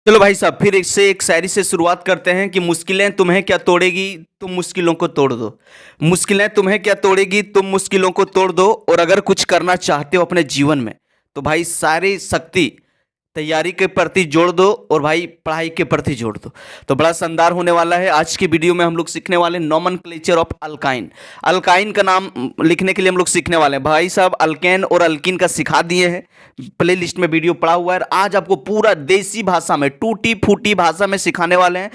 चलो भाई साहब, फिर इससे एक शायरी से शुरुआत करते हैं कि मुश्किलें तुम्हें क्या तोड़ेगी, तुम मुश्किलों को तोड़ दो। मुश्किलें तुम्हें क्या तोड़ेगी, तुम मुश्किलों को तोड़ दो। और अगर कुछ करना चाहते हो अपने जीवन में तो भाई सारी शक्ति तैयारी के प्रति जोड़ दो और भाई पढ़ाई के प्रति जोड़ दो। तो बड़ा शानदार होने वाला है। आज की वीडियो में हम लोग सीखने वाले नोमेनक्लेचर ऑफ अल्काइन। अल्काइन का नाम लिखने के लिए हम लोग सीखने वाले हैं। भाई साहब अल्केन और अल्किन का सिखा दिए हैं, प्ले लिस्ट में वीडियो पड़ा हुआ है। आज आपको पूरा देसी भाषा में, टूटी फूटी भाषा में सिखाने वाले हैं।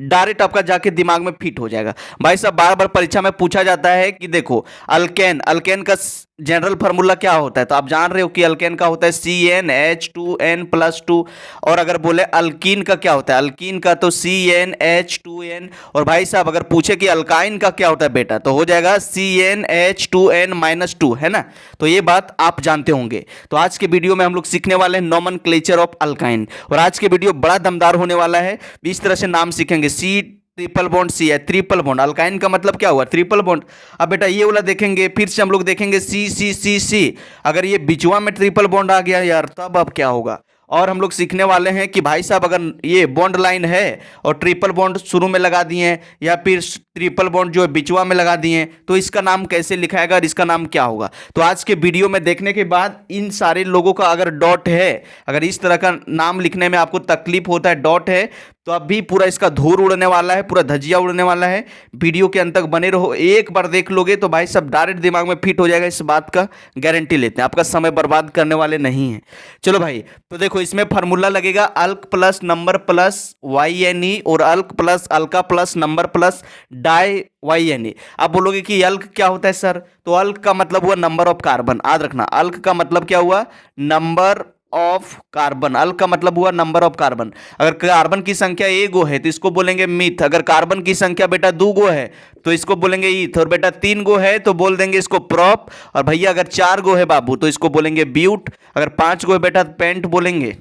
डायरेक्ट आपका जाके दिमाग में फिट हो जाएगा। भाई साहब बार बार परीक्षा में पूछा जाता है कि देखो अल्केन, अल्केन का जनरल फार्मूला क्या होता है, तो आप जान रहे हो कि अल्केन का होता है CnH2n+2। और अगर बोले अल्कीन का क्या होता है, अल्कीन का तो CnH2n। और भाई साहब अगर पूछे कि अल्काइन का क्या होता है बेटा, तो हो जाएगा CnH2n-2, है ना। तो ये बात आप जानते होंगे। तो आज के वीडियो में हम लोग सीखने वाले हैं नोमेनक्लेचर ऑफ अल्काइन। और आज के वीडियो बड़ा दमदार होने वाला है। इस तरह से नाम सीखेंगे। सी ट्रिपल बॉन्ड सी है, ट्रिपल बॉन्ड। अल्काइन का मतलब क्या हुआ, ट्रिपल बॉन्ड। अब बेटा ये वाला देखेंगे, फिर से हम लोग देखेंगे C अगर ये बिचवा में ट्रिपल बॉन्ड आ गया यार, तब अब क्या होगा। और हम लोग सीखने वाले हैं कि भाई साहब अगर ये बॉन्ड लाइन है और ट्रिपल बॉन्ड शुरू में लगा दिए हैं, या फिर ट्रिपल बॉन्ड जो है बिचवा में लगा दिए हैं, तो इसका नाम कैसे लिखाएगा और इसका नाम क्या होगा। तो आज के वीडियो में देखने के बाद इन सारे लोगों का अगर डॉट है, अगर इस तरह का नाम लिखने में आपको तकलीफ होता है, डॉट है, तो अभी पूरा इसका धूल उड़ने वाला है, पूरा धजिया उड़ने वाला है। वीडियो के अंत तक बने रहो। एक बार देख लोगे तो भाई सब डायरेक्ट दिमाग में फिट हो जाएगा। इस बात का गारंटी लेते हैं, आपका समय बर्बाद करने वाले नहीं हैं। चलो भाई, तो देखो इसमें फार्मूला लगेगा अल्क प्लस नंबर प्लस YNE और अल्क प्लस अल्का प्लस नंबर प्लस डाई YNE। आप बोलोगे कि अल्क क्या होता है सर, तो अल्क का मतलब हुआ नंबर ऑफ कार्बन। याद रखना, अल्क का मतलब क्या हुआ, नंबर ऑफ कार्बन। अल्क का मतलब हुआ नंबर ऑफ कार्बन। अगर कार्बन की संख्या एक गो है तो इसको बोलेंगे मिथ। अगर कार्बन की संख्या बेटा दो गो है तो इसको बोलेंगे ईथ। और बेटा तीन गो है तो बोल देंगे इसको प्रॉप। और भैया अगर चार गो है बाबू तो इसको बोलेंगे ब्यूट। अगर पांच गो है बेटा पेंट बोलेंगे।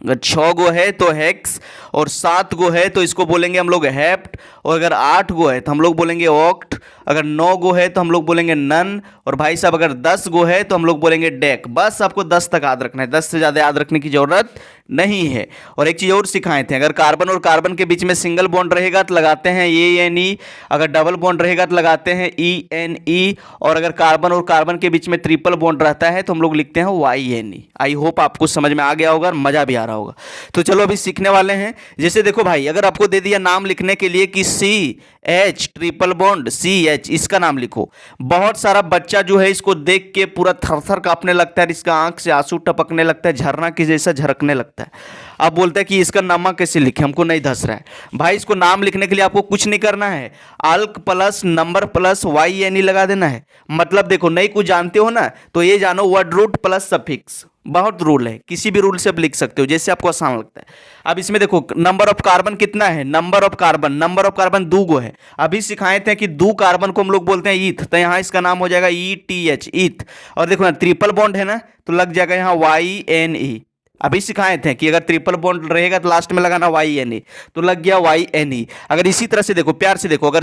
अगर 6 गो है तो हेक्स। और 7 गो है तो इसको बोलेंगे हम लोग हेप्ट। और अगर 8 गो है तो हम लोग बोलेंगे ऑक्ट। अगर 9 गो है तो हम लोग बोलेंगे नन। और भाई साहब अगर 10 गो है तो हम लोग बोलेंगे डेक। बस आपको 10 तक याद रखना है, 10 से ज़्यादा याद रखने की जरूरत नहीं है। और एक चीज़ और सिखाए थे, अगर कार्बन और कार्बन के बीच में सिंगल बॉन्ड रहेगा तो लगाते हैं ANE। अगर डबल बॉन्ड रहेगा तो लगाते हैं ENE। और अगर कार्बन और कार्बन के बीच में ट्रिपल बॉन्ड रहता है तो हम लोग लिखते हैं YNE। आई होप आपको समझ में आ गया होगा और मज़ा भी आ रहा होगा। तो चलो अभी सीखने वाले हैं। जैसे देखो भाई, अगर आपको दे दिया नाम लिखने के लिए कि CH ट्रिपल बॉन्ड CH, इसका नाम लिखो। बहुत सारा बच्चा जो है इसको देख के पूरा थर थर कांपने लगता है, इसका आंख से आंसू टपकने लगता है, झरना की जैसा झरकने लगता है। अब बोलता है कि इसका नाम कैसे लिखे, हमको नहीं धस रहा है। भाई इसको नाम लिखने के लिए आपको कुछ नहीं करना है, अल्क प्लस नंबर प्लस YNE लगा देना है। मतलब देखो, नहीं कुछ जानते हो ना तो ये जानो, वर्ड रूट प्लस सफिक्स। बहुत रूल है, किसी भी रूल से आप लिख सकते हो जैसे आपको आसान लगता है। अब इसमें देखो नंबर ऑफ कार्बन कितना है, नंबर ऑफ कार्बन दो गो है। अभी सिखाए थे कि दो कार्बन को हम लोग बोलते हैं ईथ, तो यहाँ इसका नाम हो जाएगा ETH, ईथ। और देखो ना ट्रिपल बॉन्ड है ना, तो लग जाएगा यहाँ YNE। अभी सिखाए थे कि अगर ट्रिपल बॉन्ड रहेगा तो लास्ट में लगाना YNE, तो लग गया YNE। अगर इसी तरह से देखो, प्यार से देखो, अगर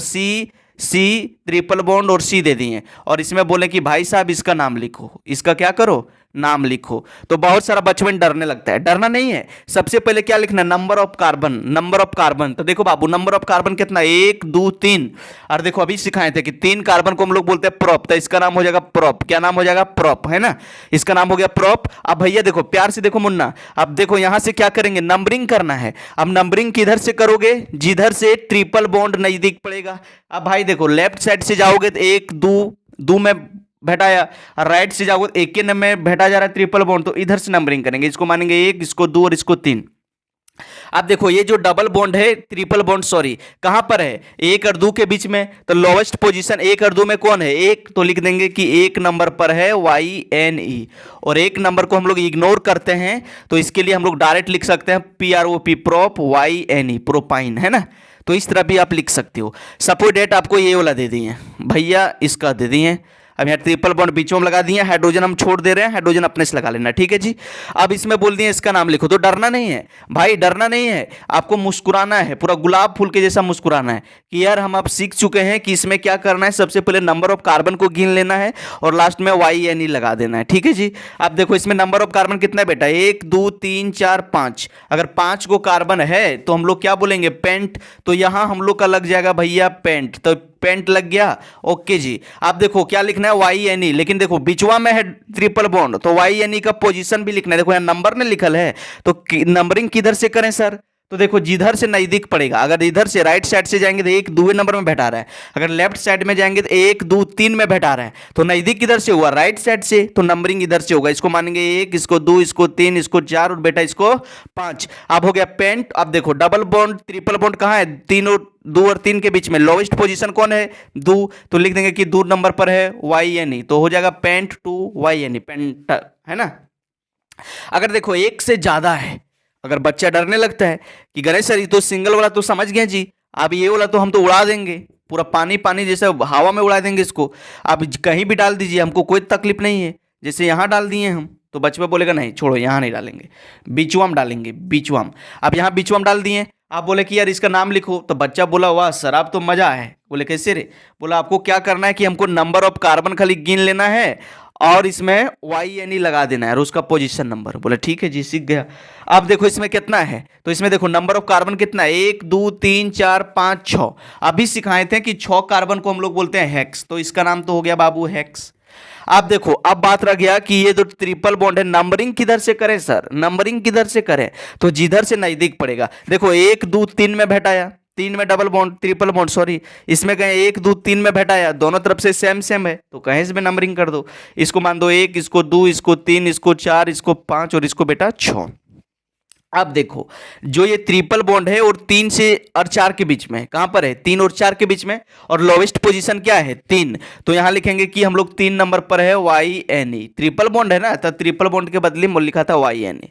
C ट्रिपल बॉन्ड और C दे दिए और इसमें बोले कि भाई साहब इसका नाम लिखो, इसका क्या करो, नाम लिखो, तो बहुत सारा बचपन डरने लगता है। डरना नहीं है, सबसे पहले क्या लिखना, number of carbon, number of carbon. तो देखो बाबू, नंबर ऑफ कार्बन कितना, 1 2 3। और देखो अभी सिखाए थे कि 3 कार्बन को हम लोग बोलते हैं प्रॉप, तो इसका नाम हो जाएगा प्रॉप। क्या नाम हो जाएगा, प्रॉप, है ना। इसका नाम हो गया प्रॉप। अब भैया देखो प्यार से देखो मुन्ना, अब देखो यहां से क्या करेंगे, नंबरिंग करना है। अब नंबरिंग किधर से करोगे, जिधर से ट्रिपल बॉन्ड नजदीक पड़ेगा। अब भाई देखो लेफ्ट साइड से जाओगे तो 1 2 में भेटाया, राइट से जाओगे एक के नंबर में भेटा जा रहा है ट्रिपल बॉन्ड, तो इधर से नंबरिंग करेंगे। इसको मानेंगे 1, इसको 2 और इसको 3। अब देखो ये जो डबल बॉन्ड है, ट्रिपल बॉन्ड सॉरी, कहां पर है, 1 और 2 के बीच में। तो लोवेस्ट पोजीशन 1 और 2 में कौन है, 1, तो लिख देंगे कि 1 नंबर पर है YNE। और 1 नंबर को हम लोग इग्नोर करते हैं, तो इसके लिए हम लोग डायरेक्ट लिख सकते हैं PROP, प्रोप YNE, प्रोपाइन, है ना। तो इस तरह भी आप लिख सकते हो। सपोज डेट आपको ये वाला दे दिए भैया, इसका दे दिए। अब यहाँ ट्रिपल बॉन्ड बीचों में लगा दिए, हाइड्रोजन हम छोड़ दे रहे हैं, हाइड्रोजन अपने से लगा लेना, ठीक है जी। अब इसमें बोल दिए इसका नाम लिखो, तो डरना नहीं है भाई, डरना नहीं है, आपको मुस्कुराना है, पूरा गुलाब फूल के जैसा मुस्कुराना है कि यार हम आप सीख चुके हैं कि इसमें क्या करना है। सबसे पहले नंबर ऑफ कार्बन को गिन लेना है और लास्ट में YNE लगा देना है, ठीक है जी। अब देखो इसमें नंबर ऑफ कार्बन कितना है बेटा, 1 2 3 4 5। अगर 5 को कार्बन है तो हम लोग क्या बोलेंगे, पेंट। तो यहां हम लोग का लग जाएगा भैया पेंट, तो पेंट लग गया, ओके जी। आप देखो क्या लिखना है, YNE, लेकिन देखो बिचवा में है ट्रिपल बॉन्ड, तो YNE का पोजीशन भी लिखना है। देखो यहाँ नंबर ने लिखल है, तो नंबरिंग किधर से करें सर, तो देखो जिधर से नजदीक पड़ेगा, अगर इधर से राइट साइड से जाएंगे तो 1 2 नंबर में बैठा रहा है, अगर लेफ्ट साइड में जाएंगे तो 1 2 3 में बैठा रहा है, तो नजदीक किधर से हुआ, राइट साइड से, तो नंबरिंग इधर से होगा। इसको मानेंगे 1, इसको 2, इसको 3, इसको 4 और बेटा इसको 5। अब हो गया पेंट। अब देखो डबल बॉन्ड ट्रिपल बॉन्ड कहाँ है, 2 और 3 के बीच में लोवेस्ट पोजीशन कौन है, 2, तो लिख देंगे कि 2 नंबर पर है YNE, तो हो जाएगा पेंट 2 YNE, पेंट है ना। अगर देखो एक से ज्यादा है, अगर बच्चा डरने लगता है कि गणेश सर ये तो सिंगल वाला तो समझ गए जी, अब ये वाला तो हम तो उड़ा देंगे, पूरा पानी पानी जैसे हवा में उड़ा देंगे इसको, आप कहीं भी डाल दीजिए, हमको कोई तकलीफ नहीं है। जैसे यहाँ डाल दिए हम, तो बच्चा बोलेगा नहीं छोड़ो यहाँ नहीं डालेंगे, बीचवाम डालेंगे, बीचवाम। अब यहाँ बीचवाम डाल दिए, आप बोले कि यार इसका नाम लिखो, तो बच्चा बोला वाह सर आप तो मजा है। बोले कैसे रे, बोला आपको क्या करना है कि हमको नंबर ऑफ कार्बन खाली गिन लेना है और इसमें YNE लगा देना है और उसका पोजीशन नंबर। बोले ठीक है जी सीख गया। अब देखो इसमें कितना है, तो इसमें देखो नंबर ऑफ कार्बन कितना है, 1 2 3 4 5 6। अभी सिखाए थे कि 6 कार्बन को हम लोग बोलते हैं हेक्स, तो इसका नाम तो हो गया बाबू हेक्स। आप देखो अब बात रह गया कि ये जो ट्रिपल बॉन्ड है नंबरिंग किधर से करें सर, नंबरिंग किधर से करें, तो जिधर से नजदीक पड़ेगा। देखो 1 2 3 में बैठाया, 3 में double bond triple bond sorry, इसमें कहें 1 2 3 में बैठाया, दोनों तरफ से सेम सेम है, तो कहीं इसमें नंबरिंग कर दो। इसको मान दो 1, इसको 2, इसको 3, इसको 4, इसको 5 और इसको बेटा 6। अब देखो जो ये ट्रिपल बॉन्ड है और 3 से और 4 के बीच में, कहां पर है, 3 और 4 के बीच में, और लोवेस्ट पोजीशन क्या है 3, तो यहां लिखेंगे कि हम लोग 3 नंबर पर है YNE। ट्रिपल बॉन्ड है ना, तो ट्रिपल बॉन्ड के बदले में लिखा था YNE।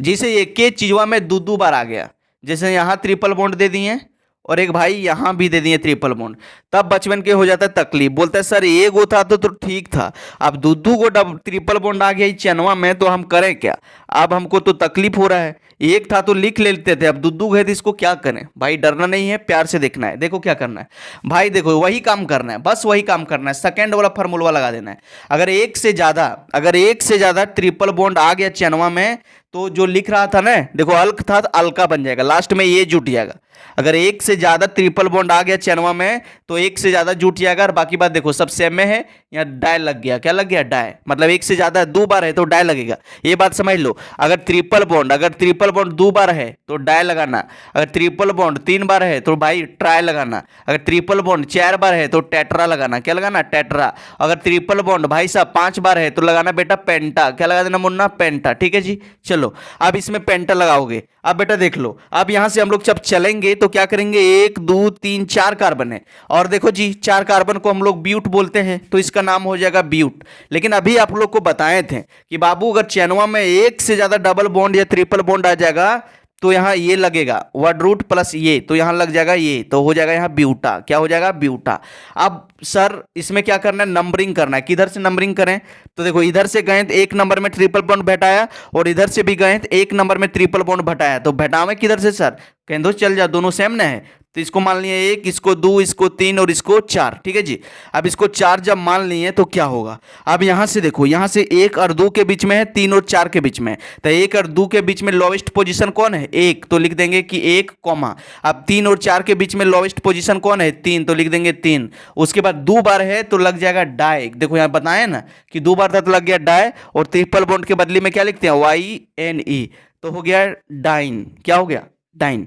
जैसे एक के चीजवा में दो बार आ गया, जैसे यहां ट्रिपल बॉन्ड दे दिए और एक भाई यहां भी दे दिए ट्रिपल बॉन्ड, तब बचपन के हो जाता है तकलीफ, बोलता है सर एक गो था तो ठीक था, अब दो को ट्रिपल बॉन्ड आ गया चनवा में, तो हम करें क्या, अब हमको तो तकलीफ हो रहा है, एक था तो लिख लेते थे, अब दो गए थे, इसको क्या करें भाई। डरना नहीं है, प्यार से देखना है। देखो क्या करना है भाई, देखो वही काम करना है, बस वही काम करना है, सेकंड वाला फार्मूला लगा देना है। अगर एक से ज्यादा ट्रिपल बॉन्ड आ गया चनवा में, तो जो लिख रहा था ना, देखो अल्क था तो अल्का बन जाएगा, लास्ट में ये जुट जाएगा। अगर एक से ज्यादा ट्रिपल बॉन्ड आ गया चनवा में, तो एक से ज्यादा जुट जाएगा, और बाकी बात देखो सब सेम में है। यहाँ डाय लग गया, क्या लग गया, डाय, मतलब एक से ज्यादा 2 बार है तो डाय लगेगा, ये बात समझ लो। अगर ट्रिपल बॉन्ड 2 बार है तो डाय लगाना, अगर ट्रिपल बॉन्ड 3 बार है तो भाई ट्राई लगाना, अगर ट्रिपल बॉन्ड 4 बार है तो टेट्रा लगाना, क्या लगाना, टेट्रा। अगर ट्रिपल बॉन्ड भाई साहब 5 बार है तो लगाना बेटा पेंटा, क्या लगा देना मुन्ना, पेंटा, ठीक है जी। चलो अब इसमें पेंटा लगाओगे। अब बेटा देख लो, अब यहां से हम लोग जब चलेंगे तो क्या करेंगे, 1 2 3 4 कार्बन है, और देखो जी 4 कार्बन को हम लोग ब्यूट बोलते हैं, तो इसका नाम हो जाएगा ब्यूट। लेकिन अभी आप लोग को बताए थे कि बाबू अगर चैनवा में एक से ज्यादा डबल बॉन्ड या ट्रिपल बॉन्ड आ जाएगा, तो यहां ये लगेगा वर्ड रूट प्लस ये, तो यहां लग जाएगा ये, तो हो जाएगा यहां ब्यूटा, क्या हो जाएगा, ब्यूटा। अब सर इसमें क्या करना है, नंबरिंग करना है। किधर से नंबरिंग करें, तो देखो इधर से गए तो 1 नंबर में ट्रिपल बॉन्ड बैठाया, और इधर से भी गए तो 1 नंबर में ट्रिपल बॉन्ड बैठाया, तो बैठावे किधर से सर, कहें दो चल जा, दोनों सेम ना है, तो इसको मान लिए 1, इसको 2, इसको 3 और इसको 4, ठीक है जी। अब इसको 4 जब मान लिए तो क्या होगा, अब यहां से देखो, यहां से 1 और 2 के बीच में है, 3 और 4 के बीच में है, तो 1 और 2 के बीच में लोवेस्ट पोजीशन कौन है, 1, तो लिख देंगे कि 1 कॉमा। अब 3 और 4 के बीच में लोवेस्ट पोजीशन कौन है, 3, तो लिख देंगे 3। उसके बाद 2 बार है तो लग जाएगा डाई, देखो यहां बताया ना कि 2 बार था तो लग गया डाई, और ट्रिपल बॉन्ड के बदले में क्या लिखते हैं, YNE, तो हो गया डाइन, क्या हो गया, डाइन।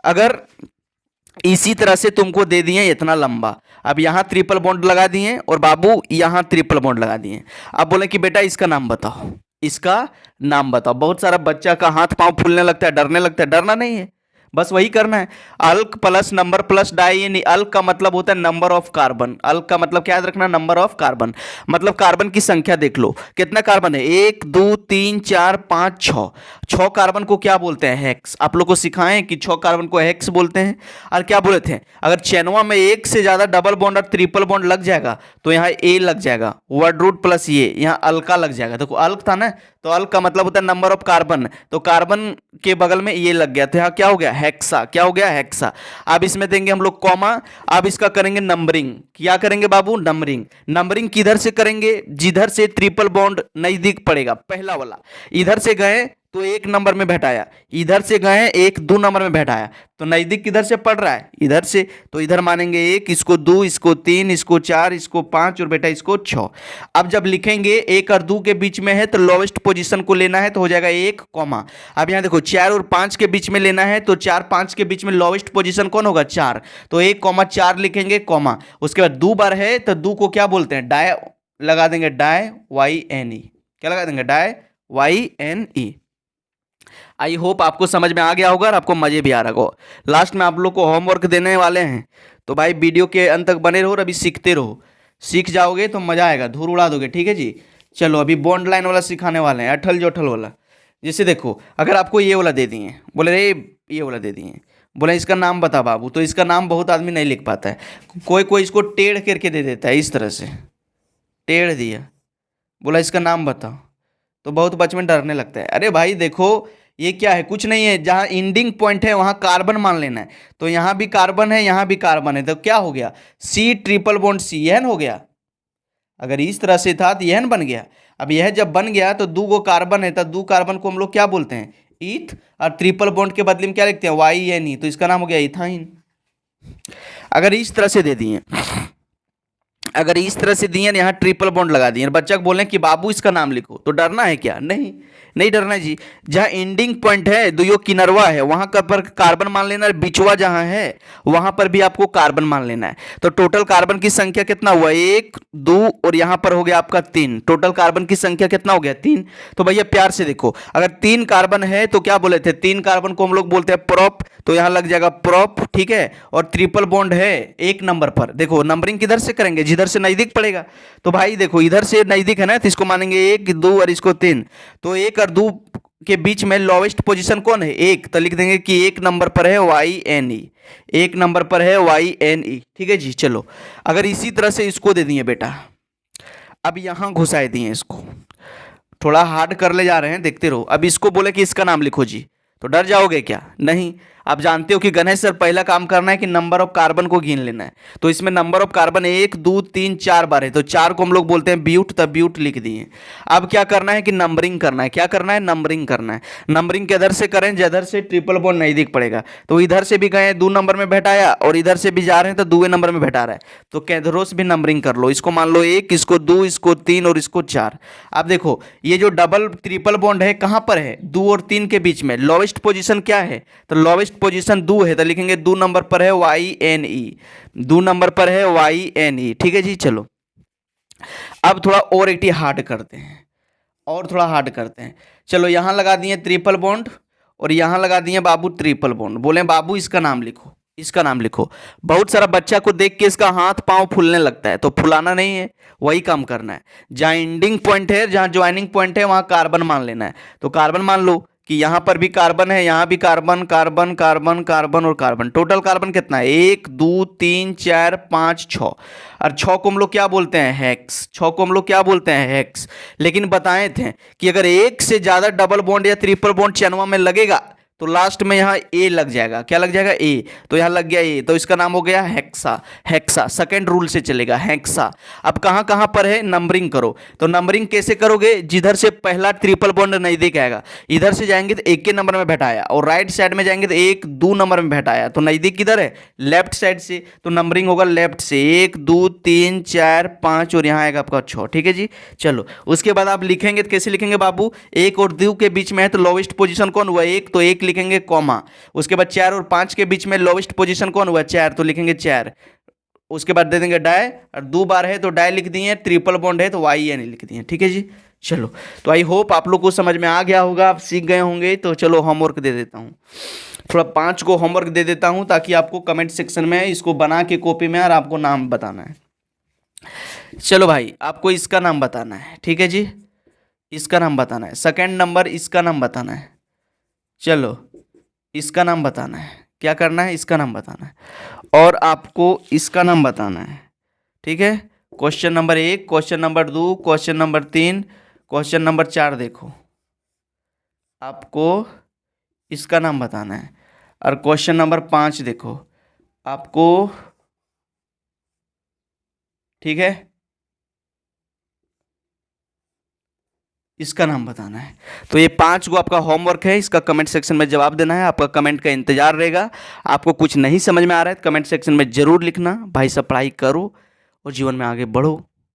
अगर इसी तरह से तुमको दे दिए इतना लंबा, अब यहां ट्रिपल बॉन्ड लगा दिए और बाबू यहां ट्रिपल बॉन्ड लगा दिए, अब बोले कि बेटा इसका नाम बताओ, इसका नाम बताओ। बहुत सारा बच्चा का हाथ पांव फूलने लगता है, डरने लगता है, डरना नहीं है बस वही करना है। अल्क प्लस नंबर प्लस डाई, यानी अल्क का मतलब होता है नंबर ऑफ कार्बन। अल्क का मतलब क्या याद रखना, नंबर ऑफ कार्बन। मतलब कार्बन की संख्या देख लो कितना कार्बन है, 1 2 3 4 5 6। 6 कार्बन को क्या बोलते हैं, हेक्स। आप लोग को सिखाएं कि 6 कार्बन को हेक्स बोलते हैं। और क्या बोले थे, अगर चेनवा में एक से ज्यादा डबल बॉन्ड और ट्रिपल बॉन्ड लग जाएगा तो यहाँ ए लग जाएगा, वर्ड रूट प्लस ये, यहाँ अल्का लग जाएगा। देखो अल्क था ना, तो अल्क का मतलब होता है नंबर ऑफ कार्बन, तो कार्बन के बगल में ये लग गया, तो यहाँ क्या हो गया, हेक्सा। क्या हो गया, हेक्सा। अब इसमें देंगे हम लोग कॉमा। अब इसका करेंगे नंबरिंग। क्या करेंगे बाबू, नंबरिंग। नंबरिंग किधर से करेंगे, जिधर से ट्रिपल बॉन्ड नजदीक पड़ेगा, पहला वाला। इधर से गए तो 1 नंबर में बैठाया, इधर से गए 1 2 नंबर में बैठाया, तो नजदीक किधर से पड़ रहा है, इधर से। तो इधर मानेंगे 1, इसको 2, इसको 3, इसको 4, इसको 5 और बेटा इसको 6। अब जब लिखेंगे 1 और 2 के बीच में है तो लोवेस्ट पोजीशन को लेना है, तो हो जाएगा 1 कॉमा। अब यहाँ देखो 4 और 5 के बीच में लेना है, तो 4 5 के बीच में लोवेस्ट पोजीशन कौन होगा, 4, तो 1 कॉमा 4 लिखेंगे कॉमा। उसके बाद 2 बार है तो 2 को क्या बोलते हैं, डाय लगा देंगे, डाय YNE। क्या लगा देंगे, डाय YNE। आई होप आपको समझ में आ गया होगा और आपको मजे भी आ रहा होगा। लास्ट में आप लोग को होमवर्क देने वाले हैं, तो भाई वीडियो के अंत तक बने रहो और अभी सीखते रहो। सीख जाओगे तो मजा आएगा, धूल उड़ा दोगे, ठीक है जी। चलो अभी बॉन्ड लाइन वाला सिखाने वाले हैं, अठल जोठल वाला। जैसे देखो अगर आपको ये वाला दे दिए, बोले रे ये वाला दे दिए, बोले इसका नाम बता बाबू, तो इसका नाम बहुत आदमी नहीं लिख पाता है। कोई कोई इसको टेढ़ करके दे देता है, इस तरह से टेढ़ दिया, बोला इसका नाम बताओ, तो बहुत बच्चे में डरने लगता है। अरे भाई देखो ये क्या है, कुछ नहीं है, जहाँ इंडिंग पॉइंट है वहाँ कार्बन मान लेना है। तो यहाँ भी कार्बन है, यहाँ भी कार्बन है, तो क्या हो गया, C ट्रिपल बॉन्ड C, यह हो गया। अगर इस तरह से था तो यह बन गया। अब यह जब बन गया तो 2 गो कार्बन है, तो 2 कार्बन को हम लोग क्या बोलते हैं, ईथ। और ट्रिपल बॉन्ड के बदले में क्या लिखते हैं, YNE, तो इसका नाम हो गया इथाइन। अगर इस तरह से दे दिए, अगर इस तरह से दिए यहाँ ट्रिपल बॉन्ड लगा दिए, बच्चा को बोले कि बाबू इसका नाम लिखो, तो डरना है क्या, नहीं नहीं डरना है जी। जहाँ एंडिंग पॉइंट है, दुयो किनरवा है, वहां का पर कार्बन मान लेना है, बिचवा जहां है वहां पर भी आपको कार्बन मान लेना है। तो टोटल कार्बन की संख्या कितना हुआ, 1 2 और यहां पर हो गया आपका 3। टोटल कार्बन की संख्या कितना हो गया, 3। तो भैया प्यार से देखो, अगर 3 कार्बन है तो क्या बोले थे, 3 कार्बन को हम लोग बोलते हैं प्रोप, तो यहां लग जाएगा प्रोप, ठीक है। और ट्रिपल बॉन्ड है 1 नंबर पर, देखो नंबरिंग किधर से करेंगे, जिधर से नजदीक पड़ेगा। तो भाई देखो इधर से नजदीक है ना, तो इसको मानेंगे 1 2 और इसको 3, तो 1 और 2 के बीच में लोवेस्ट पोजीशन कौन है, 1, तो लिख देंगे कि 1 नंबर पर है YNE, 1 नंबर पर है YNE, ठीक है जी। चलो अगर इसी तरह से इसको दे दिए बेटा, अब यहां घुसाए दिए, इसको थोड़ा हार्ड कर ले जा रहे हैं, देखते रहो। अब इसको बोले कि इसका नाम लिखो जी, तो डर जाओगे क्या, नहीं। आप जानते हो कि गणेश सर पहला काम करना है कि नंबर ऑफ कार्बन को गिन लेना है। तो इसमें नंबर ऑफ कार्बन 1 2 3 4 बार है, तो 4 को हम लोग बोलते हैं ब्यूट, तब ब्यूट लिख दिए। अब क्या करना है कि नंबरिंग करना है, क्या करना है, नंबरिंग करना है। नंबरिंग किधर से करें, जिधर से ट्रिपल बॉन्ड नजदीक पड़ेगा। तो इधर से भी गए 2 नंबर में बैठाया, और इधर से भी जा रहे हैं तो 2 नंबर में बैठा रहा है, तो किधरों से भी नंबरिंग कर लो। इसको मान लो 1, इसको 2, इसको 3 और इसको 4। अब देखो ये जो डबल ट्रिपल बॉन्ड है कहां पर है, 2 और 3 के बीच में। लोवेस्ट पोजीशन क्या है, तो लोवेस्ट पोजीशन 2 है, तो लिखेंगे 2 नंबर पर है YNE, 2 नंबर पर है YNE, ठीक है जी। चलो अब थोड़ा और एक हार्ड करते हैं, और थोड़ा हार्ड करते हैं। चलो यहां लगा दिए ट्रिपल बॉन्ड, और यहां लगा दिए बाबू ट्रिपल बॉन्ड, बोले बाबू इसका नाम लिखो, इसका नाम लिखो। बहुत सारा बच्चा को देख के इसका हाथ पांव फूलने लगता है, तो फुलाना नहीं है, वही काम करना है। जहां एंडिंग पॉइंट है, जहां ज्वाइनिंग पॉइंट है, वहां कार्बन मान लेना है। तो कार्बन मान लो कि यहां पर भी कार्बन है, यहां भी कार्बन कार्बन कार्बन कार्बन और कार्बन। टोटल कार्बन कितना है, 1 2 3 4 5 6, और 6 को हम लोग क्या बोलते हैं, हेक्स। 6 को हम लोग क्या बोलते हैं, हेक्स। लेकिन बताए थे कि अगर एक से ज्यादा डबल बॉन्ड या ट्रिपल बॉन्ड चेनवा में लगेगा तो लास्ट में यहाँ ए लग जाएगा। क्या लग जाएगा, ए, तो यहाँ लग गया ए, तो इसका नाम हो गया हेक्सा। हेक्सा सेकंड रूल से चलेगा, हेक्सा। अब कहाँ कहाँ पर है, नंबरिंग करो। तो नंबरिंग कैसे करोगे, जिधर से पहला ट्रिपल बॉन्ड नजदीक आएगा, इधर से जाएंगे तो 1 के नंबर में बैठाया, और राइट साइड में जाएंगे तो 1 2 नंबर में बैठाया, तो नजदीक किधर है, लेफ्ट साइड से, तो नंबरिंग होगा लेफ्ट से, 1 2 3 4 5 और यहाँ आएगा आपका 6, ठीक है जी। चलो उसके बाद आप लिखेंगे तो कैसे लिखेंगे बाबू, 1 और 2 के बीच में है तो लोवेस्ट पोजीशन कौन हुआ, 1, तो 1 लिखेंगे कॉमा। उसके बाद 4 और 5 के बीच में लोवेस्ट पोजीशन कौन हुआ, 4, तो लिखेंगे 4। उसके बाद दे देंगे डाई, और 2 बार है तो डाई लिख दिए, ट्रिपल बॉन्ड है तो YNE लिख दिए, ठीक है जी। चलो तो आई होप आप लोग को समझ में आ गया होगा, आप सीख गए होंगे। तो चलो होमवर्क दे देता हूँ। थोड़ा 5 को होमवर्क दे देता हूँ ताकि आपको कमेंट सेक्शन में इसको बना के कॉपी में और आपको नाम बताना है। चलो भाई, आपको इसका नाम बताना है, ठीक है जी, इसका नाम बताना है। सेकंड नंबर इसका नाम बताना है। चलो, इसका नाम बताना है। क्या करना है? इसका नाम बताना है और आपको इसका नाम बताना है, ठीक है। Question number 1, question number 2, question number 3, question number 4 देखो, आपको इसका नाम बताना है। और क्वेश्चन नंबर 5 देखो, आपको, ठीक है, इसका नाम बताना है। तो ये 5 को आपका होमवर्क है, इसका कमेंट सेक्शन में जवाब देना है। आपका कमेंट का इंतजार रहेगा। आपको कुछ नहीं समझ में आ रहा है कमेंट सेक्शन में ज़रूर लिखना। भाई सब पढ़ाई करो और जीवन में आगे बढ़ो।